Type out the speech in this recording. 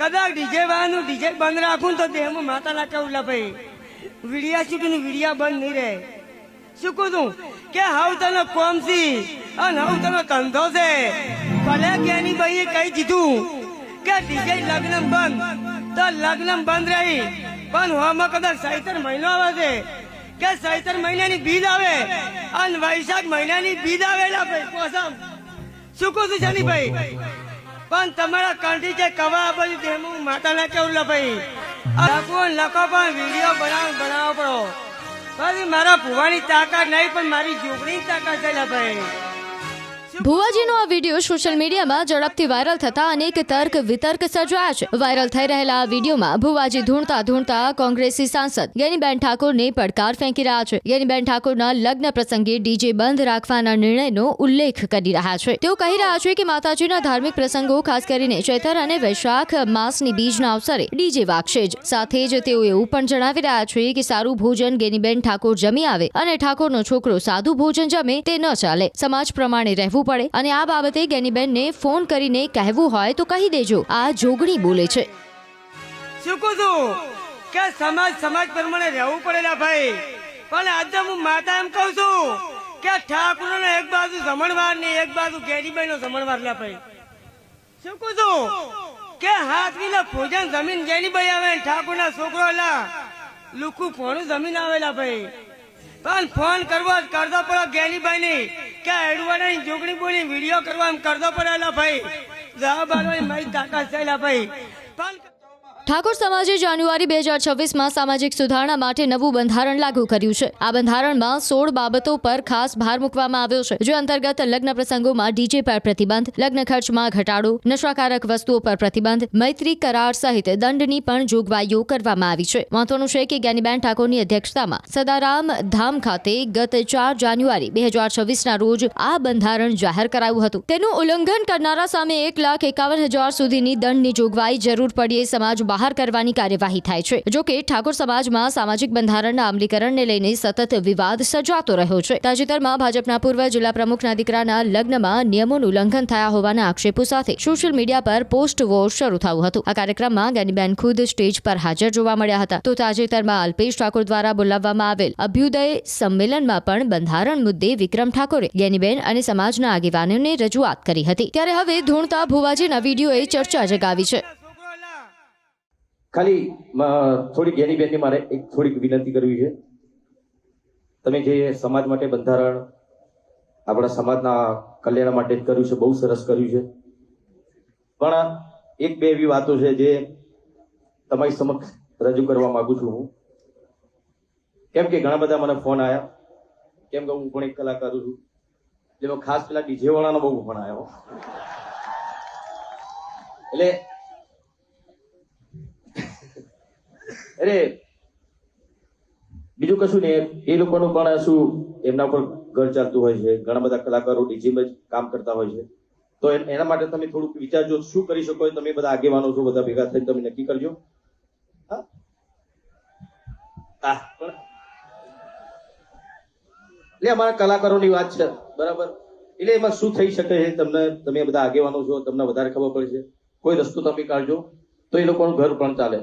કદાચ ડીજે વાળાનું ડીજે બંધ રાખું તો દેહમાં માતા લાટા ઉલા ભાઈ વીડિયા શૂટિંગ વીડિયા બંધ નહીં રહે. શું કહું છું કે હાવ તને કોમ છી અને હાવ તને ધંધો છે. ભલે જ્ઞાની ભાઈએ કહી દીધું કે ડીજે લગ્ન બંધ તો લગ્ન બંધ રહી, પણ હોમાં કદાચ ચૈતર મહિનો આવે છે કે ચૈતર મહિનાની બીજ આવે અને વૈશાખ મહિનાની બીજ આવેલા ભાઈ કોસમ. શું કહું છું જાની ભાઈ, પણ તમારા કંઠી કે કવા બધું તેમાં માતા ના કેવું ભાઈ લખો પણ વિડીયો બનાવો પડો. પછી મારા ભુવાની તાકાત નહીં પણ મારી જોગણી તાકાત છે ભાઈ. ભુવાજીનો આ વિડીયો સોશિયલ મીડિયામાં ઝડપથી વાયરલ થતા અનેક તર્ક વિતર્ક સર્જાયા છે. વાયરલ થઈ રહેલા આ વિડીયોમાં ભુવાજી ધૂણતા કોંગ્રેસી સાંસદ ગેનીબેન ઠાકોરને પડકાર ફેંકી રહ્યા છે. ગેનીબેન ઠાકોરના લગ્ન પ્રસંગે ડીજે બંધ રાખવાના નિર્ણયનો ઉલ્લેખ કરી રહ્યા છે. તેઓ કહી રહ્યા છે કે માતાજીના ધાર્મિક પ્રસંગો ખાસ કરીને ચૈતર અને વૈશાખ માસની બીજના અવસરે ડીજે વાગશે જ. સાથે જ તેઓ એવું પણ જણાવી રહ્યા છે કે સારું ભોજન ગેનીબેન ઠાકોર જમી આવે અને ઠાકોરનો છોકરો સાદું ભોજન જમે તે ન ચાલે. સમાજ પ્રમાણે રહેવું પડે અને આ બાબતે ગેનીબેનને ફોન કરીને કહેવું હોય તો કહી દેજો. આ જોગણી બોલે છે. શું કહું છું કે સમાજ પ્રમાણે રહેવું પડેલા ભાઈ, પણ આજે હું માતા એમ કહું છું કે ઠાકોરનો એક બાજુ જમણવાર ને એક બાજુ ગેનીબેનનો જમણવાર લા ભાઈ. શું કહું છું કે હાથવીના ભોજન જમીન ગેનીભાઈ આવે ઠાકોરના છોકરો લા લુકુ ફોનું જમીન આવેલા ભાઈ. પણ ફોન કરવો કરતો પડો ગેનીભાઈ ની કે એડવાના જોગણી બોલી વિડીયો કરવા એમ કરતો પડેલા ભાઈ. જવાબ આલવાની મારી તાકાત છે ભાઈ. પણ ઠાકોર સમાજે જાન્યુઆરી 2026માં સામાજિક સુધારણા માટે નવું બંધારણ લાગુ કર્યું છે. આ બંધારણમાં 16 બાબતો પર ખાસ ભાર મૂકવામાં આવ્યો છે, જે અંતર્ગત લગ્ન પ્રસંગોમાં ડીજે પર પ્રતિબંધ, લગ્ન ખર્ચમાં ઘટાડો, નશાકારક વસ્તુઓ પર પ્રતિબંધ, મૈત્રી કરાર સહિત દંડની પણ જોગવાઈઓ કરવામાં આવી છે. મહત્વનું છે કે ગેનીબેન ઠાકોરની અધ્યક્ષતામાં સદારામ ધામ ખાતે ગત 4 જાન્યુઆરી 2026ના રોજ આ બંધારણ જાહેર કરાયું હતું. તેનું ઉલ્લંઘન કરનારા સામે 1,51,000 સુધીની દંડની જોગવાઈ જરૂર પડીએ સમાજ બહાર કરવાની કાર્યવાહી થાય છે. જો કે ઠાકોર સમાજમાં સામાજિક બંધારણના અમલીકરણને લઈને સતત વિવાદ સર્જાતો રહ્યો છે. તાજેતરમાં ભાજપના પૂર્વ જિલ્લા પ્રમુખના દીકરાના લગ્નમાં નિયમોનું ઉલ્લંઘન થયા હોવાના આક્ષેપો સાથે સોશિયલ મીડિયા પર પોસ્ટ વોર શરૂ થયું હતું. આ કાર્યક્રમમાં ગેનીબેન ખુદ સ્ટેજ પર હાજર જોવા મળ્યા હતા. તો તાજેતરમાં અલ્પેશ ઠાકોર દ્વારા બોલાવવામાં આવેલ અભ્યુદય સંમેલનમાં પણ બંધારણ મુદ્દે વિક્રમ ઠાકોરે ગેનીબેન અને સમાજના આગેવાનોને રજૂઆત કરી હતી. ત્યારે હવે ધૂણતા ભુવાજીના વિડીયોએ ચર્ચા જગાવી છે. ખાલી થોડી ગેનીબેનની મારે એક થોડીક વિનંતી કરવી છે. તમે જે સમાજ માટે બંધારણ આપણા સમાજના કલ્યાણ માટે જ કર્યું છે, બહુ સરસ કર્યું છે. પણ એક બે એવી વાતો છે જે તમારી સમક્ષ રજૂ કરવા માંગુ છું હું. કેમ કે ઘણા બધા મને ફોન આવ્યા, કેમ કે હું પણ એક કલાકાર છું, જેમાં ખાસ પેલા ડીજે વાળાનો બહુ ફોન આવ્યો. એટલે અરે બીજું કશું ને, એ લોકોનું પણ શું એમના ઉપર ઘર ચાલતું હોય છે. ઘણા બધા કલાકારો ડીજીમાં જ કામ કરતા હોય છે. તો એના માટે તમે થોડુંક વિચારજો શું કરી શકો. તમે બધા આગેવાનો છો, બધા ભેગા થઈને તમે નક્કી કરજો. એટલે અમારા કલાકારોની વાત છે, બરાબર. એટલે એમાં શું થઈ શકે છે તમે બધા આગેવાનો છો, તમને વધારે ખબર પડશે. કોઈ રસ્તો તમે કાઢજો તો એ લોકોનું ઘર પણ ચાલે.